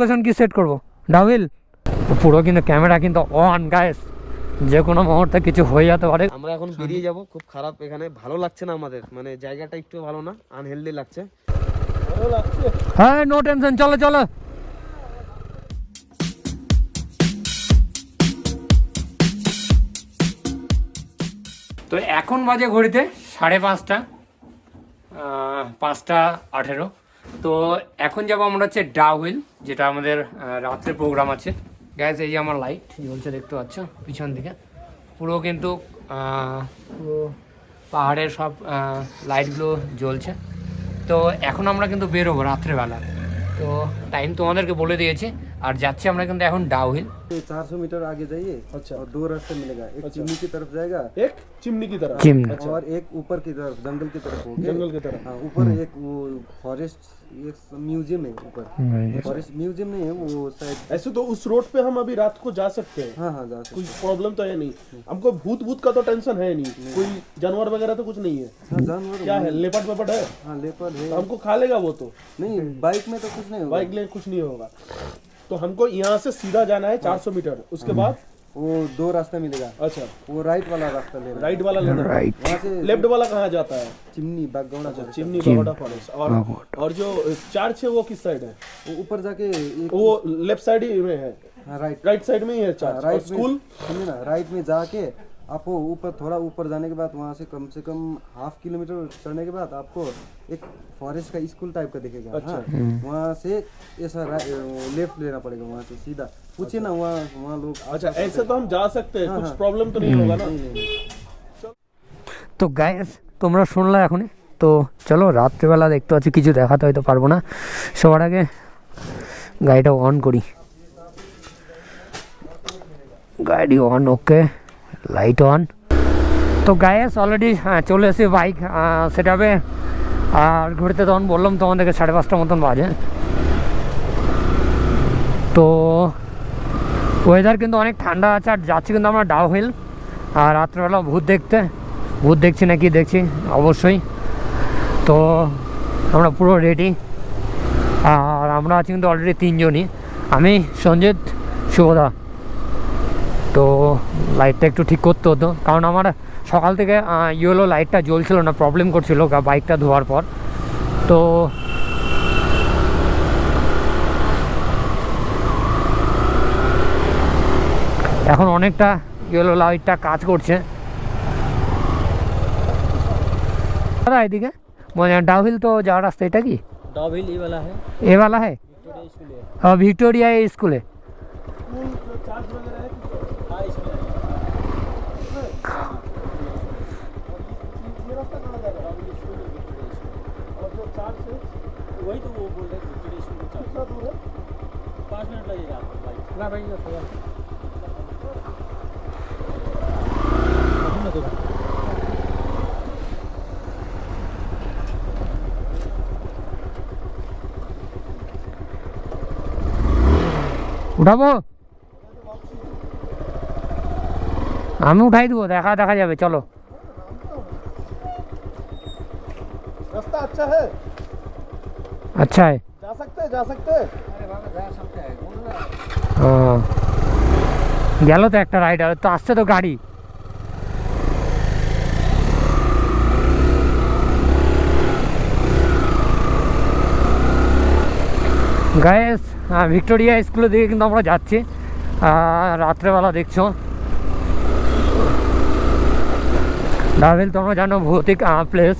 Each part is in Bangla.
লোকেশন কি সেট করবো? ডাউহিল পুরো কিন্তু ক্যামেরা কিন্তু অন গাইস, যে কোনো মুহূর্তে কিছু হয়ে যেতে পারে। আমরা এখন বেরিয়ে যাব, খুব খারাপ এখানে, ভালো লাগছে না আমাদের, মানে জায়গাটা একটু ভালো না, আনহেলদি লাগছে। হ্যাঁ নো টেনশন, চলো চলো। তো এখন বাজে ঘড়িতে 5:30, 5:18। তো এখন যাবো আমরা হচ্ছে ডাউহিল, যেটা আমাদের রাত্রে প্রোগ্রাম আছে। গ্যাস এই যে আমার লাইট জ্বলছে, দেখতে পাচ্ছ পিছন দিকে পুরো কিন্তু পুরো পাহাড়ের সব লাইটগুলো জ্বলছে। তো এখন আমরা কিন্তু বেরোবো রাত্রেবেলা। তো টাইম তোমাদেরকে বলে দিয়েছি, আর যাচ্ছি আমরা কিন্তু এখন ডাউহিল। 400 मीटर आगे जाइए। अच्छा। और 2 रास्ते मिलेगा, एक चिमनी की तरफ जाएगा, एक चिमनी की तरफ, चिमनी, और एक ऊपर की तरफ जंगल की तरफ होके, जंगल की तरफ। हाँ, ऊपर एक वो फॉरेस्ट, एक म्यूजियम है ऊपर। फॉरेस्ट म्यूजियम नहीं है वो शायद। ऐसे तो उस रोड पे हम अभी रात को जा सकते हैं। हाँ हाँ जा सकते कोई प्रॉब्लम तो है नहीं, हमको भूत का तो टेंशन है नहीं, कोई जानवर वगैरह तो कुछ नहीं है। हाँ, जानवर क्या है, लेपर्ड वेपर्ड है? हाँ लेपर्ड है। तो हमको खा लेगा वो तो नहीं, बाइक में तो कुछ नहीं होगा। बाइक ले कुछ नहीं होगा। तो हमको यहाँ से सीधा जाना है 400 मीटर, उसके बाद वो 2 रास्ता मिलेगा। अच्छा, वो राइट वाला रास्ता लेना है। राइट वाला लेना है। राइट। वहाँ से लेफ्ट वाला कहाँ जाता है? चिमनी बागगौड़ा। अच्छा, चिमनी बगोड़ा फॉरेस्ट। और जो चर्च है वो किस साइड है? वो ऊपर जाके एक, वो लेफ्ट साइड ही में है, हाँ राइट, राइट साइड में ही है चर्च। और राइट स्कूल सुनिए ना, राइट में जाके आपको ऊपर, थोड़ा ऊपर जाने के बाद वहाँ से कम 1/2 किलोमीटर चढ़ने के बाद आपको एक फॉरेस्ट का स्कूल टाइप का दिखेगा। अच्छा। हाँ, वहाँ से ऐसा लेफ्ट लेना पड़ेगा, वहाँ से सीधा पूछिए ना, वहाँ लोग। अच्छा, ऐसे तो हम जा सकते हैं, हाँ, कुछ हाँ। प्रॉब्लम तो नहीं होगा ना? नहीं नहीं नहीं। তো গাইস তোমরা শুনলা এখনই। তো চলো রাত্রেবেলা দেখতে পাচ্ছি, কিছু দেখাতে হয়তো পারবো না। সবার আগে গাড়িটা অন করি, গাড়ি অন, ওকে লাইট অন। তো গাইস অলরেডি চলে এসে বাইক সেটাবে, আর ঘুরতে তখন বললাম তোমাদেরকে 5:30 মতন বাজে। তো ওয়েদার কিন্তু অনেক ঠান্ডা আছে, আর যাচ্ছি কিন্তু আমরা ডাউহিল। আর রাত্রেবেলা ভূত দেখছি না কি দেখছি অবশ্যই। তো আমরা পুরো রেডি, আর আমরা আছি কিন্তু অলরেডি 3 জনই, আমি, সঞ্জিত, শুভদা। তো লাইটটা একটু ঠিক করতে হতো, কারণ আমার সকাল থেকে ইয়েলো লাইটটা জ্বলছিল না, প্রবলেম করছিল বাইকটা ধোয়ার পর। তো এখন অনেকটা ইয়েলো লাইটটা কাজ করছে। দাদা এদিকে মানে ডাউহিল তো যাওয়ার রাস্তা, এটা কি डाउहिल ये वाला है, এ वाला है? हाँ विक्टोरिया स्कूल है। हाँ, इसमें और जो चार्ज है वही तो वो बोल रहे हैं विक्टोरिया स्कूल का। कितना दूर है? 5 मिनट लगेगा आपको बाइक ना भाई, ना উঠাবো? আমি উঠাই দেবো, দেখা যাবে, চলো। रास्ता अच्छा है, अच्छा है, जा सकते हैं, जा सकते हैं। গেল তো একটা রাইডার, তো আসছে তো গাড়ি। গায়েস ভিক্টোরিয়া স্কুলের দিকে কিন্তু আমরা যাচ্ছি রাত্রেবেলা। দেখছো ডাউহিল তোমরা জানো ভৌতিক প্লেস।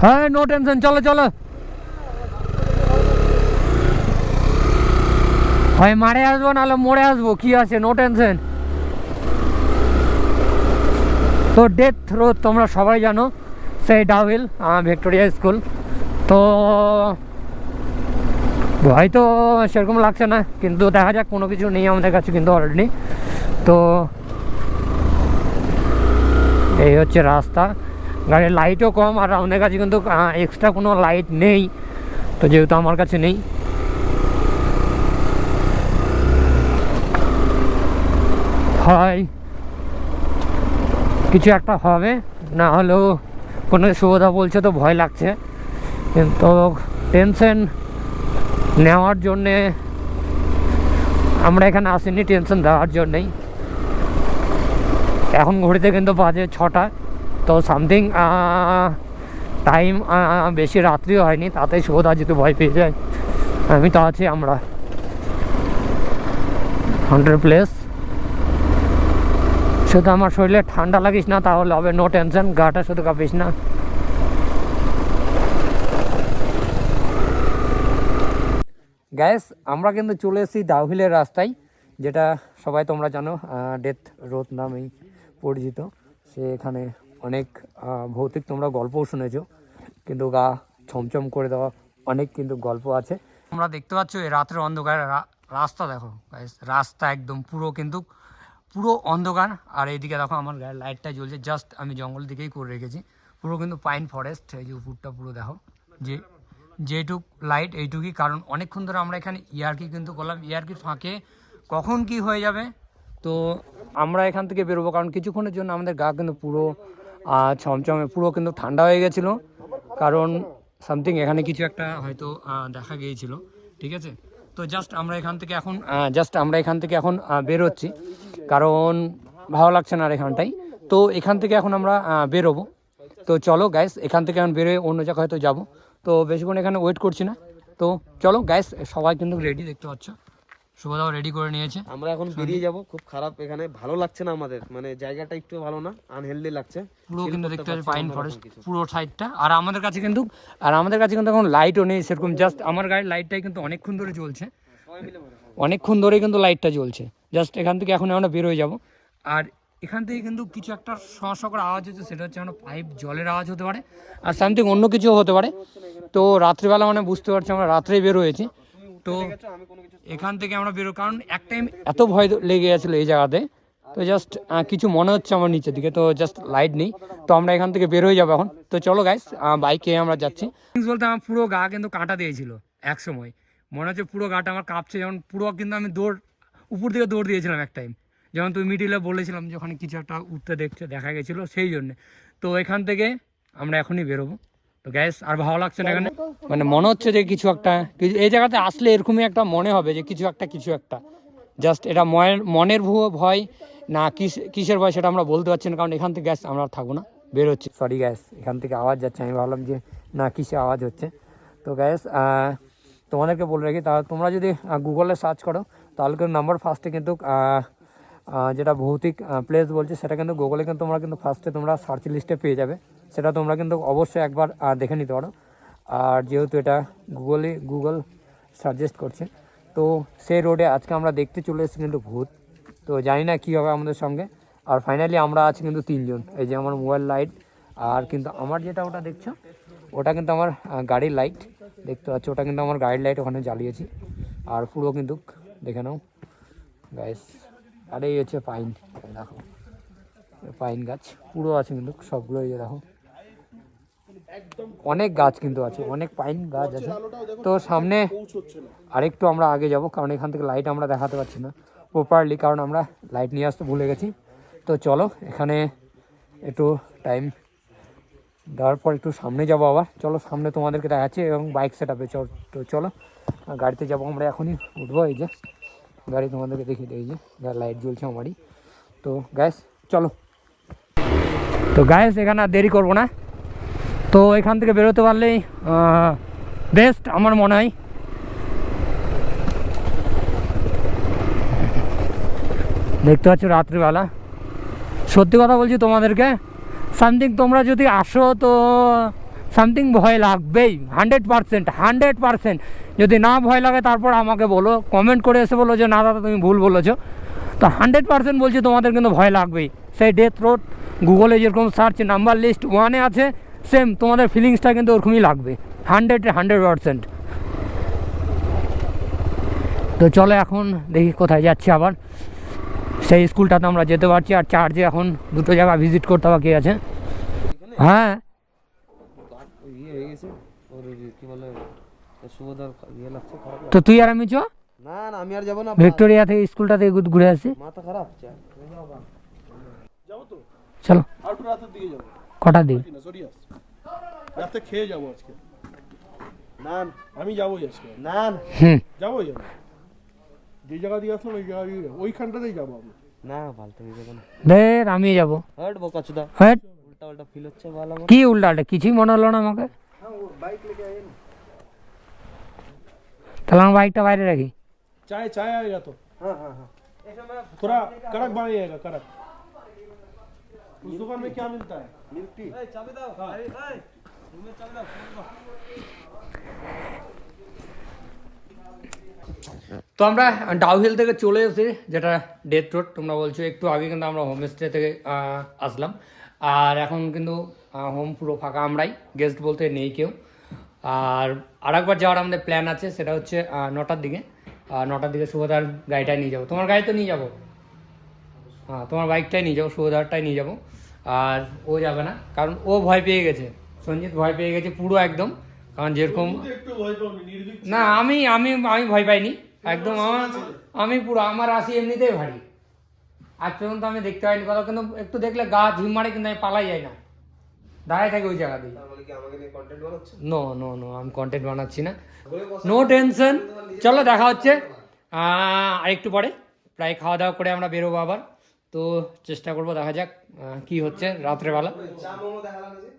হ্যাঁ নো টেনশন, চলো চলো। হয় মারে আসবো, নাহলে মোড়ে আসবো, কি আছে, নো টেনশন। তো ডেথ রোড তোমরা সবাই জানো, সেই ডাউহিল ভিক্টোরিয়া স্কুল। তো ভয় তো সেরকম লাগছে না, কিন্তু দেখা যাক, কোনো কিছু নেই আমাদের কাছে কিন্তু অলরেডি। তো এই হচ্ছে রাস্তা, গাড়ির লাইটও কম, আর আমাদের কাছে কিন্তু এক্সট্রা কোনো লাইট নেই। তো যেহেতু আমার কাছে নেই, হয় কিছু একটা হবে, না হলেও কোনো সুবিধা বলছে তো ভয় লাগছে। কিন্তু টেনশন নেওয়ার জন্যে আমরা এখানে আসিনি, টেনশন দেওয়ার জন্যেই। এখন ঘড়িতে কিন্তু বাজে 6টা, তো সামথিং টাইম বেশি রাত্রিও হয়নি, তাতেই সুবিধা যদি ভয় পেয়ে যায়। আমি তো আছি, আমরা 100 প্লেস। শুধু আমার শরীরে ঠান্ডা লাগিস না, তাহলে হবে, নো টেনশন। গাটা শুধু কাঁপিস না। গ্যাস আমরা কিন্তু চলে এসেছি ডাউহিলের রাস্তায়, যেটা সবাই তোমরা জানো ডেথ রোড নামেই পরিচিত। সেখানে অনেক ভৌতিক তোমরা গল্পও শুনেছো, কিন্তু গা ছমছম করে দেওয়া অনেক কিন্তু গল্প আছে। তোমরা দেখতে পাচ্ছ এই রাত্রের অন্ধকার রাস্তা, দেখো গাইস, রাস্তা একদম পুরো অন্ধকার। আর এইদিকে দেখো আমার গায়ের লাইটটা জ্বলছে, জাস্ট আমি জঙ্গল দিকেই করে রেখেছি। পুরো কিন্তু পাইন ফরেস্ট, এই যে উপরটা পুরো দেখো, যেটুক লাইট এইটুকুই। কারণ অনেকক্ষণ ধরে আমরা এখানে ইয়ার্কি কিন্তু করলাম, ইয়ার্কির ফাঁকে কখন কি হয়ে যাবে। তো আমরা এখান থেকে বেরোবো, কারণ কিছুক্ষণের জন্য আমাদের গা কিন্তু পুরো ছমছমে, পুরো কিন্তু ঠান্ডা হয়ে গেছিলো। কারণ সামথিং এখানে কিছু একটা হয়তো দেখা গিয়েছিল, ঠিক আছে। তো জাস্ট আমরা এখান থেকে এখন বেরোচ্ছি, কারণ ভালো লাগছে না আর এখানটাই। তো এখান থেকে এখন আমরা বেরোবো। তো চলো গাইস, এখান থেকে এখন বেরোয় অন্য জায়গায় হয়তো যাবো। তো বেশিক্ষণ এখানে ওয়েট করছি না, তো চলো গাইস। সবাই কিন্তু রেডি, দেখতে পাচ্ছ শুভদাও রেডি করে নিয়েছে। আমরা এখন বেরিয়ে যাব। খুব খারাপ এখানে, ভালো লাগছে না আমাদের, মানে জায়গাটা একটু ভালো না, আনহেলদি লাগছে পুরো কিন্তু দেখতে পাচ্ছি পাইন ফরেস্ট পুরো সাইডটা। আর আমাদের কাছে কিন্তু এখন লাইটও নেই সেরকম, জাস্ট আমার গাড়ির লাইটটাই কিন্তু অনেকক্ষণ ধরে চলছে, অনেকক্ষণ ধরে কিন্তু লাইটটা জ্বলছে। জাস্ট এখান থেকে এখন আমরা বেরোয় যাব। আর এখান থেকে কিন্তু কিছু একটা সমস্যা করে আওয়াজ হচ্ছে, সেটা হচ্ছে আমরা পাইপ জলের আওয়াজ হতে পারে, আর সামথিং অন্য কিছুও হতে পারে। তো রাত্রিবেলা মানে বুঝতে পারছি আমরা রাত্রেই বের হয়েছি। তো এখান থেকে আমরা বেরো, কারণ এক টাইম এত ভয় লেগে গেছিলো এই জায়গাতে। তো জাস্ট কিছু মনে হচ্ছে আমার নিচের দিকে, তো জাস্ট লাইট নেই। তো আমরা এখান থেকে বের হয়ে যাবো এখন। তো চলো গাইস, বাইকে আমরা যাচ্ছি। বলতে আমার পুরো গা কিন্তু কাঁটা দিয়েছিল এক সময়, মনে হচ্ছে পুরো গাটা আমার কাঁপছে। যেমন পুরো কিন্তু আমি উপর দিকে দৌড় দিয়েছিলাম এক টাইম, যেমন তুমি মিডিলে বলেছিলাম যে ওখানে কিছু একটা উঠতে দেখা গেছিলো, সেই জন্যে। তো এখান থেকে আমরা এখনই বেরোবো। তো গ্যাস আর ভালো লাগছে না এখানে, মানে মনে হচ্ছে যে কিছু একটা, এই জায়গাতে আসলে এরকমই একটা মনে হবে যে কিছু একটা জাস্ট এটা মনের ভয় না কিসের ভয় সেটা আমরা বলতে পারছি না। কারণ এখান থেকে গ্যাস আমরা থাকবো না, বেরোচ্ছি। সরি গ্যাস, এখান থেকে আওয়াজ যাচ্ছে, আমি ভাবলাম যে না কিসে আওয়াজ হচ্ছে। তো গ্যাস তোমাদেরকে বলে রাখি, তাহলে তোমরা যদি গুগলে সার্চ করো, তাহলে কিন্তু নাম্বার ফার্স্টে কিন্তু যেটা ভৌতিক প্লেস বলছে, সেটা কিন্তু গুগলে কিন্তু তোমরা কিন্তু ফার্স্টে তোমরা সার্চ লিস্টে পেয়ে যাবে। সেটা তোমরা কিন্তু অবশ্যই একবার দেখে নিতে পারো। আর যেহেতু এটা গুগল সাজেস্ট করছে, তো সেই রোডে আজকে আমরা দেখতে চলে এসেছি কিন্তু ভূত। তো জানি না কী হবে আমাদের সঙ্গে। আর ফাইনালি আমরা আছি কিন্তু 3 জন। এই যে আমার মোবাইল লাইট, আর কিন্তু আমার যেটা ওটা দেখছো, ওটা কিন্তু আমার গাড়ির লাইট, দেখতে পাচ্ছ, ওটা কিন্তু আমার গাড়ির লাইট ওখানে জ্বালিয়েছি। আর পুরো কিন্তু দেখে নাও গাইস। আর এই হচ্ছে পাইন, দেখো পাইন গাছ পুরো আছে কিন্তু সবগুলো, এই দেখো অনেক গাছ কিন্তু আছে, অনেক পাইন গাছ আছে। তো সামনে আরেকটু আমরা আগে যাব, কারণ এখান থেকে লাইট আমরা দেখাতে পারছি না প্রপারলি, কারণ আমরা লাইট নিয়ে আসতে ভুলে গেছি। তো চলো এখানে একটু টাইম দেওয়ার পর একটু সামনে যাবো আবার। চলো সামনে তোমাদেরকে দেখাচ্ছি, এবং বাইক সেট আপে। তো চলো গাড়িতে যাবো আমরা, এখনই উঠবো। এই যে গাড়ি তোমাদেরকে দেখিয়ে দিই, এই যে লাইট জ্বলছে আমারই। তো গ্যাস চলো। তো গ্যাস এখানে আর দেরি করবো না, তো এখান থেকে বেরোতে পারলেই বেস্ট আমার মনে হয়। দেখতে পাচ্ছ রাত্রিবেলা, সত্যি কথা বলছি তোমাদেরকে, সামথিং তোমরা যদি আসো তো সামথিং ভয় লাগবেই 100%। যদি না ভয় লাগে তারপর আমাকে বলো, কমেন্ট করে এসে বলো যে না দাদা তুমি ভুল বলেছো। তো 100% বলছি তোমাদের কিন্তু ভয় লাগবেই। সেই ডেথ রোড গুগলে যেরকম সার্চ নাম্বার লিস্ট 1-এ আছে, সেম তোমাদের ফিলিংসটা কিন্তু ওরকমই লাগবে 100%। তো চলো এখন দেখি কোথায় যাচ্ছি আবার। সেই স্কুলটাতে আমরা যেতে পারছি, আর চার্জে এখন 2টো জায়গা ভিজিট করতে বাকি আছে। হ্যাঁ ইয়ে হয়ে গেছে, ওর কি বলে শুভদার ইয়ে লাগছে, খারাপ লাগছে। তো তুই আর আমি চ না না আমি আর যাবো না, ভিক্টোরিয়া থেকে স্কুলটা থেকে ঘুরে আসি। মাথা খারাপ। যাবো তো, চলো। আর একটু রাতের দিকে যাবো। কটার দিকে? না সরিয়াস, রাতে খেয়ে যাবো আজকে। না আমি যাবোই আজকে, না হুম। যাবোই আমি। যে জায়গা দিয়ে আসলাম ওই জায়গা দিয়ে ওইখানটাতেই যাবো আমি। না ফালতু হয়ে যাবে না। দের আমি যাবো। হট বোকাচুদা, হ্যাঁ, উল্টা উল্টা ফিল হচ্ছে ভালো আমার। কি উল্টাটা? কিছুই মনে হলো না আমাকে। हाँ वो बाइक लेके आए ना। তাহলে আমার বাইকটা বাইরে রাখি। चाय चाय आएगा तो हाँ हाँ हाँ थोड़ा कड़क बनाइएगा, कड़क। उस दुकान में क्या मिलता है? Milk tea. চাবি দাও, এই এই রুমে চাবি দাও। তো আমরা ডাউহিল থেকে চলে এসেছি, যেটা ডেথ রোড তোমরা বলছো। একটু আগে কিন্তু আমরা হোমস্টে থেকে আসলাম, আর এখন কিন্তু হোম পুরো ফাঁকা, আমরাই গেস্ট বলতে নেই কেউ। আর আরেকবার যাওয়ার আমাদের প্ল্যান আছে, সেটা হচ্ছে 9টার দিকে। 9টার দিকে শুভদার গাড়িটাই নিয়ে যাবো। তোমার গাড়ি তো নিয়ে যাবো, হ্যাঁ তোমার বাইকটাই নিয়ে যাবো, শুভদারটাই নিয়ে যাবো। আর ও যাবে না, কারণ ও ভয় পেয়ে গেছে, সঞ্জিত ভয় পেয়ে গেছে পুরো একদম। কারণ যেরকম একটু ভয় পাওনি, নির্ভীক। না, আমি আমি আমি ভয় পাইনি একদম। আমি পুরো আমার রাশি এমনিতেই ভারী, আজ পর্যন্ত আমি দেখতে পাইনি কথা, কিন্তু একটু দেখলে গা ঝিম মারে, কিন্তু আমি পালাই যাই না, দাঁড়ায় থাকি ওই জায়গাতেই। তার মানে কি আমাকে নিয়ে কন্টেন্ট বানাচ্ছ? নো নো নো, আমি কন্টেন্ট বানাচ্ছি না, নো টেনশন। চলো দেখা হচ্ছে আরেকটু পরে, প্রায় খাওয়া দাওয়া করে আমরা বেরোবো আবার। তো চেষ্টা করবো, দেখা যাক কি হচ্ছে রাত্রেবেলা। চা মোমো দেখালাম যে।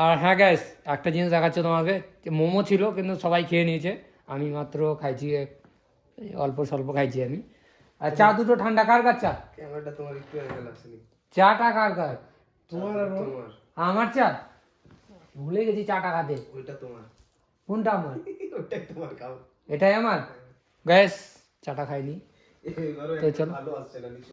আর হ্যাঁ গ্যাস, একটা জিনিস দেখাচ্ছে তোমাকে, মোমো ছিল কিন্তু সবাই খেয়ে নিয়েছে, আমি মাত্র খাইছি অল্প স্বল্প খাইছি আমি। আর চা দুটো ঠান্ডা, কার কার চা? ক্যামেরাটা তোমার একটু অ্যাঙ্গেল আসছে নি। চাটা কার কার? তোমার আর ওর। তোমার, আমার চা, ভুলে গেছি চাটা খাতে। ওইটা তোমার। কোনটা আমার? ওইটাই তোমার, খাও। এটাই আমার। গ্যাস চাটা খাইনি। এবারে তো চলো। ভালো আসছে না।